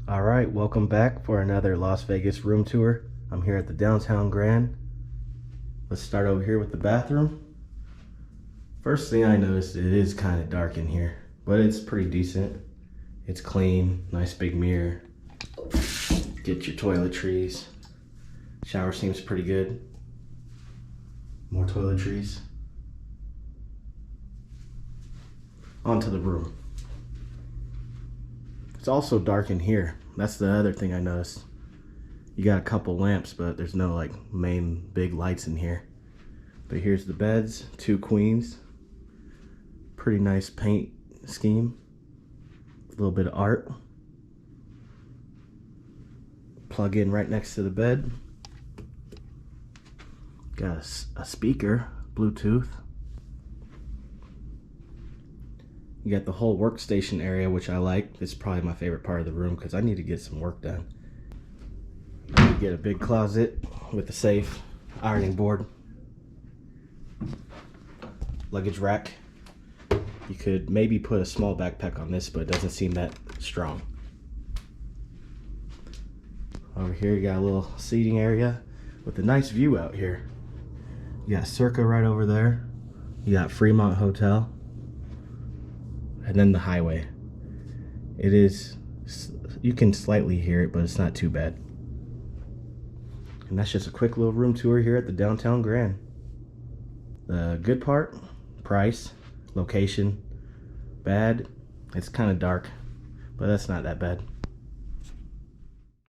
All right, welcome back for another Las Vegas room tour. I'm here at the Downtown Grand. Let's start over here with the bathroom. First thing I noticed, it is kind of dark in here, but it's pretty decent. It's clean, nice big mirror. Get your toiletries. Shower seems pretty good. More toiletries. Onto the room. It's also dark in here. That's the other thing I noticed. You got a couple lamps, but there's no like main big lights in here. But here's the beds, 2 queens. Pretty nice paint scheme. A little bit of art. Plug in right next to the bed. Got a speaker, Bluetooth. You got the whole workstation area, which I like. It's probably my favorite part of the room because I need to get some work done. You get a big closet with a safe, ironing board, luggage rack. You could maybe put a small backpack on this, but it doesn't seem that strong. Over here you got a little seating area with a nice view out here. You got Circa right over there. You got Fremont Hotel. And then the highway. It is, you can slightly hear it, but it's not too bad. And that's just a quick little room tour here at the Downtown Grand. The good part, price, location. Bad, it's kind of dark, but that's not that bad.